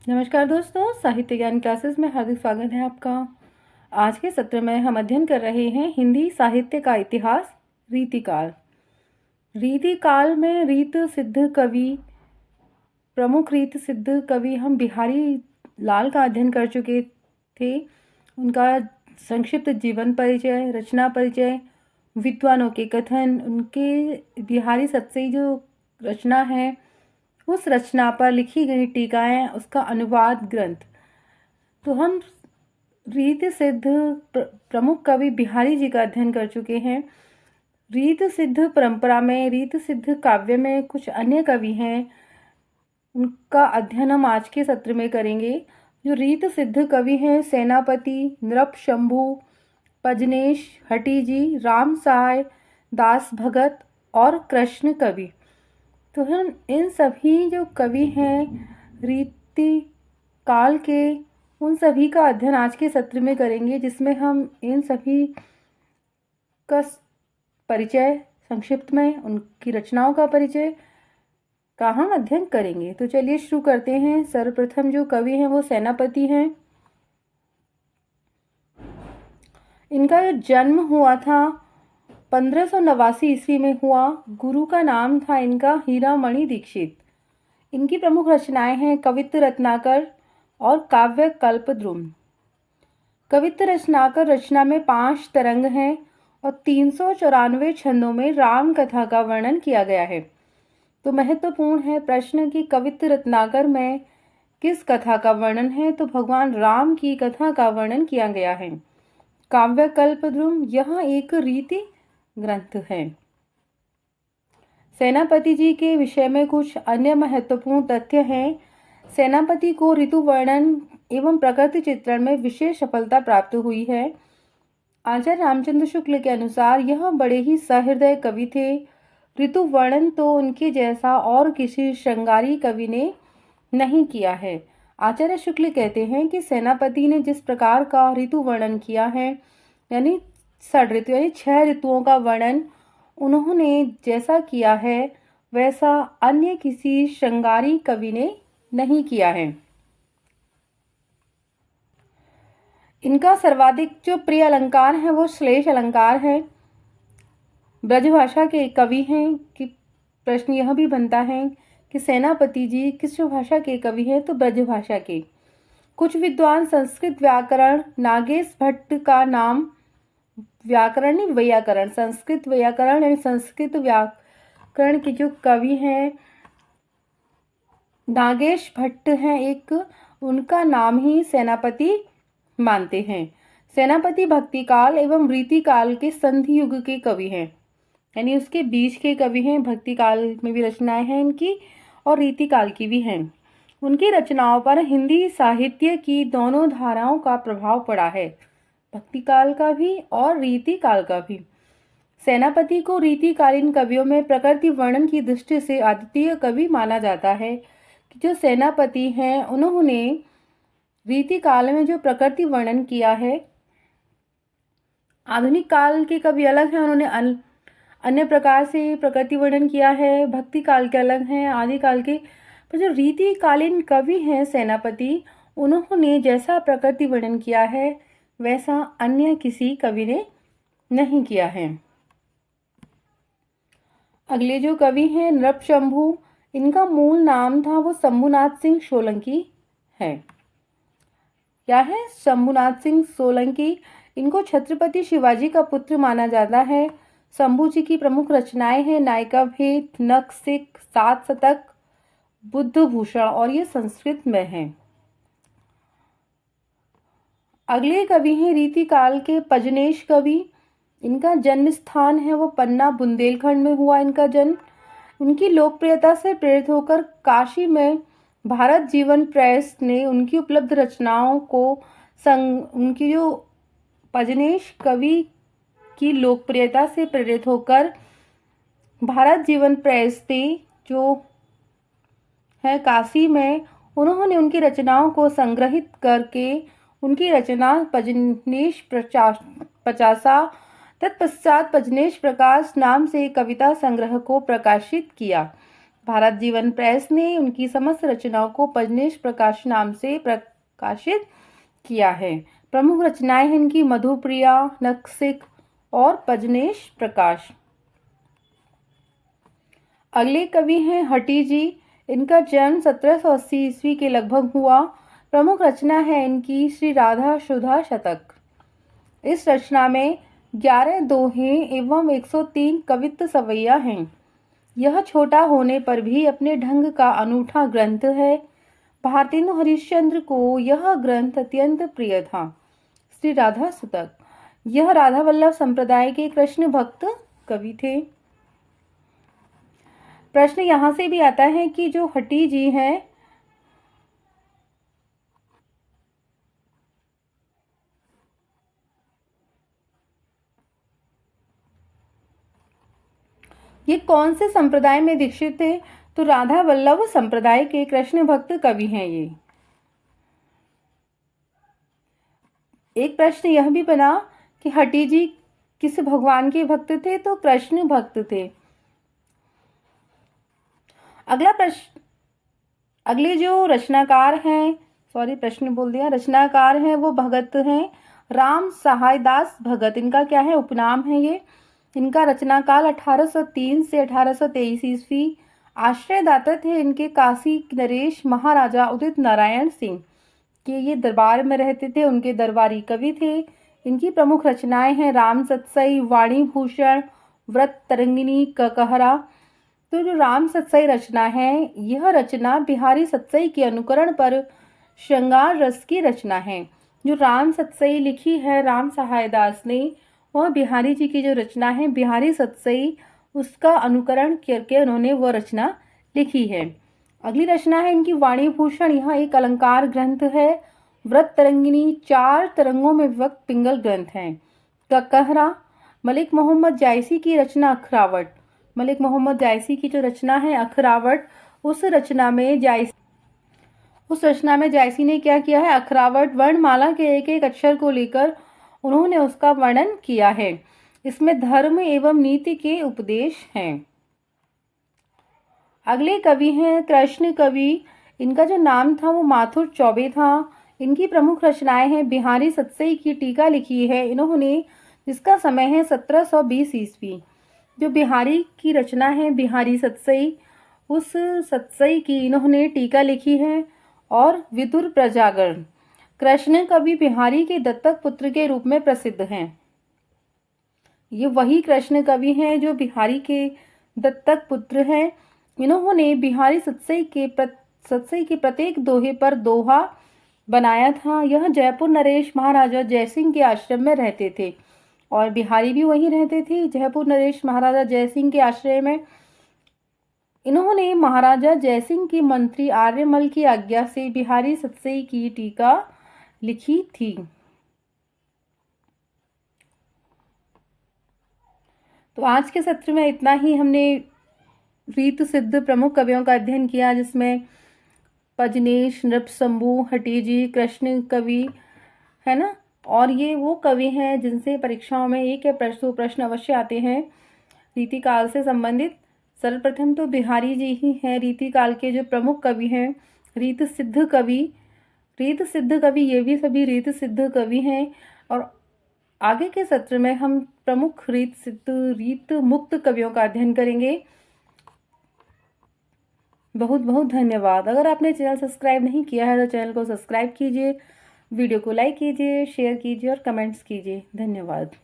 नमस्कार दोस्तों, साहित्य ज्ञान क्लासेस में हार्दिक स्वागत है आपका। आज के सत्र में हम अध्ययन कर रहे हैं हिंदी साहित्य का इतिहास, रीतिकाल। रीतिकाल में रीत सिद्ध कवि, प्रमुख रीत सिद्ध कवि हम बिहारी लाल का अध्ययन कर चुके थे। उनका संक्षिप्त जीवन परिचय, रचना परिचय, विद्वानों के कथन, उनके बिहारी सतसई जो रचना है उस रचना पर लिखी गई टीकाएं, उसका अनुवाद ग्रंथ। तो हम रीत सिद्ध प्रमुख कवि बिहारी जी का अध्ययन कर चुके हैं। रीत सिद्ध परंपरा में, रीत सिद्ध काव्य में कुछ अन्य कवि हैं, उनका अध्ययन हम आज के सत्र में करेंगे। जो रीत सिद्ध कवि हैं, सेनापति, नृपशंभु, पजनेश, हटीजी, राम सहाय, दास भगत और कृष्ण कवि। तो हम इन सभी जो कवि हैं रीति काल के, उन सभी का अध्ययन आज के सत्र में करेंगे, जिसमें हम इन सभी का परिचय संक्षिप्त में, उनकी रचनाओं का परिचय का हम अध्ययन करेंगे। तो चलिए शुरू करते हैं। सर्वप्रथम जो कवि हैं वो सेनापति हैं। इनका जो जन्म हुआ था 1589 ईस्वी में हुआ। गुरु का नाम था इनका हीरामणि दीक्षित। इनकी प्रमुख रचनाएं हैं कवित्त रत्नाकर और काव्य कल्पद्रुम। कवित्त रत्नाकर रचना में 5 तरंग हैं और 394 छंदों में राम कथा का वर्णन किया गया है। तो महत्वपूर्ण है प्रश्न कि कवित्त रत्नाकर में किस कथा का वर्णन है, तो भगवान राम की कथा का वर्णन किया गया है। काव्य कल्पद्रुम यह एक रीति ग्रंथ है। सेनापति जी के विषय में कुछ अन्य महत्वपूर्ण तथ्य हैं। सेनापति को ऋतु वर्णन एवं प्रकृति चित्रण में विशेष सफलता प्राप्त हुई है। आचार्य रामचंद्र शुक्ल के अनुसार यह बड़े ही सहृदय कवि थे। ऋतु वर्णन तो उनके जैसा और किसी श्रृंगारी कवि ने नहीं किया है। आचार्य शुक्ल कहते हैं कि सेनापति ने जिस प्रकार का ऋतु वर्णन किया है, यानी 6 ऋतु यानी 6 ऋतुओं का वर्णन उन्होंने जैसा किया है, वैसा अन्य किसी श्रृंगारी कवि ने नहीं किया है। इनका सर्वाधिक जो प्रिय अलंकार है वो श्लेष अलंकार है। ब्रजभाषा के कवि हैं कि प्रश्न यह भी बनता है कि सेनापति जी किस भाषा के कवि हैं, तो ब्रजभाषा के। कुछ विद्वान संस्कृत व्याकरण, नागेश भट्ट का नाम व्याकरण नहीं वैयाकरण, संस्कृत वैयाकरण यानी संस्कृत व्याकरण के जो कवि हैं नागेश भट्ट हैं एक, उनका नाम ही सेनापति मानते हैं। सेनापति भक्ति काल एवं रीति काल के संधि युग के कवि हैं, यानी उसके बीच के कवि हैं। भक्ति काल में भी रचनाएं हैं इनकी और रीति काल की भी हैं। उनकी रचनाओं पर हिंदी साहित्य की दोनों धाराओं का प्रभाव पड़ा है, भक्ति काल का भी और रीति काल का भी। सेनापति को रीतिकालीन कवियों में प्रकृति वर्णन की दृष्टि से अद्वितीय कवि माना जाता है। कि जो सेनापति हैं उन्होंने रीति काल में जो प्रकृति वर्णन किया है, आधुनिक काल के कवि अलग हैं, उन्होंने अन्य प्रकार से प्रकृति वर्णन किया है। भक्ति काल के अलग हैं, आदि काल के। पर जो रीतिकालीन कवि हैं सेनापति, उन्होंने जैसा प्रकृति वर्णन किया है वैसा अन्य किसी कवि ने नहीं किया है। अगले जो कवि हैं नृपशंभु, इनका मूल नाम था वो शंभुनाथ सिंह सोलंकी है। क्या है? शंभुनाथ सिंह सोलंकी। इनको छत्रपति शिवाजी का पुत्र माना जाता है। शंभू जी की प्रमुख रचनाएं हैं नायिका भेद, नख सिख, 7 शतक, बुद्ध भूषण, और ये संस्कृत में हैं। अगले कवि हैं रीति काल के पजनेश कवि। इनका जन्म स्थान है वो पन्ना, बुंदेलखंड में हुआ इनका जन्म। उनकी लोकप्रियता से प्रेरित होकर काशी में भारत जीवन प्रेस ने उनकी उपलब्ध रचनाओं को उनकी जो पजनेश कवि की लोकप्रियता से प्रेरित होकर भारत जीवन प्रेस ने जो है काशी में, उन्होंने उनकी रचनाओं को संग्रहित करके उनकी रचना पजनेश पचासा, तत्पश्चात पजनेश प्रकाश नाम से कविता संग्रह को प्रकाशित किया। भारत जीवन प्रेस ने उनकी समस्त रचनाओं को पजनेश प्रकाश नाम से प्रकाशित किया है। प्रमुख रचनाएं हैं इनकी मधुप्रिया, नखशिख और पजनेश प्रकाश। अगले कवि हैं हटी जी। इनका जन्म 1780 ईस्वी के लगभग हुआ। प्रमुख रचना है इनकी श्री राधा शुधा शतक। इस रचना में 11 दोहे एवं 103 कवित्त सवैया हैं। यह छोटा होने पर भी अपने ढंग का अनूठा ग्रंथ है। भारतेंदु हरिश्चंद्र को यह ग्रंथ अत्यंत प्रिय था। श्री राधा शतक, यह राधा वल्लभ संप्रदाय के कृष्ण भक्त कवि थे। प्रश्न यहाँ से भी आता है कि जो हटी जी हैं ये कौन से संप्रदाय में दीक्षित थे? तो राधा वल्लभ संप्रदाय के कृष्ण भक्त कवि हैं ये। एक प्रश्न यह भी बना कि हटी जी किस भगवान के भक्त थे? तो कृष्ण भक्त थे। अगला प्रश्न, अगले जो रचनाकार हैं, रचनाकार हैं वो भगत हैं राम सहायदास भगत। इनका क्या है? उपनाम है ये। इनका रचनाकाल 1803 से 1823 ईस्वी। आश्रयदाता थे इनके काशी नरेश महाराजा उदित नारायण सिंह के ये दरबार में रहते थे, उनके दरबारी कवि थे। इनकी प्रमुख रचनाएं हैं राम सतसई, वाणी भूषण, व्रत तरंगिनी, ककहरा। तो जो राम सतसई रचना है, यह रचना बिहारी सतसई के अनुकरण पर श्रृंगार रस की रचना है। जो राम सतसई लिखी है राम सहायदास ने, वह बिहारी जी की जो रचना है बिहारी सतसई, उसका अनुकरण करके उन्होंने वह रचना लिखी है। अगली रचना है इनकी वाणी भूषण। यह एक अलंकार ग्रंथ है। व्रत तरंगिनी 4 तरंगों में विभक्त पिंगल ग्रंथ है। ककहरा मलिक मोहम्मद जायसी की रचना अखरावट। मलिक मोहम्मद जायसी की जो रचना है अखरावट, उस रचना में जायसी ने क्या किया है? अखरावट वर्णमाला के एक एक अक्षर को लेकर उन्होंने उसका वर्णन किया है। इसमें धर्म एवं नीति के उपदेश हैं। अगले कवि हैं कृष्ण कवि। इनका जो नाम था वो माथुर चौबे था। इनकी प्रमुख रचनाएं हैं बिहारी सतसई की टीका लिखी है इन्होंने, जिसका समय है 1720 ईस्वी। जो बिहारी की रचना है बिहारी सतसई, उस सतसई की इन्होंने टीका लिखी है। और विदुर प्रजागरण। कृष्ण कवि बिहारी के दत्तक पुत्र के रूप में प्रसिद्ध हैं। ये वही कृष्ण कवि हैं जो बिहारी के दत्तक पुत्र हैं। इन्होंने बिहारी सतसई के प्रत्येक दोहे पर दोहा बनाया था। यह जयपुर नरेश महाराजा जयसिंह के आश्रम में रहते थे और बिहारी भी वहीं रहते थे, जयपुर नरेश महाराजा जयसिंह के आश्रय में। इन्होंने महाराजा जयसिंह के मंत्री आर्यमल की आज्ञा से बिहारी सतसई की टीका लिखी थी। तो आज के सत्र में इतना ही। हमने रीत सिद्ध प्रमुख कवियों का अध्ययन किया, जिसमें पजनेश, नृपशंभु, हटी जी, कृष्ण कवि है ना। और ये वो कवि हैं जिनसे परीक्षाओं में एक या प्रश्न अवश्य आते हैं रीतिकाल से संबंधित। सर्वप्रथम तो बिहारी जी ही हैं रीतिकाल के जो प्रमुख कवि हैं। रीत सिद्ध कवि, ये भी सभी रीत सिद्ध कवि हैं। और आगे के सत्र में हम प्रमुख रीत मुक्त कवियों का अध्ययन करेंगे। बहुत बहुत धन्यवाद। अगर आपने चैनल सब्सक्राइब नहीं किया है तो चैनल को सब्सक्राइब कीजिए, वीडियो को लाइक कीजिए, शेयर कीजिए और कमेंट्स कीजिए। धन्यवाद।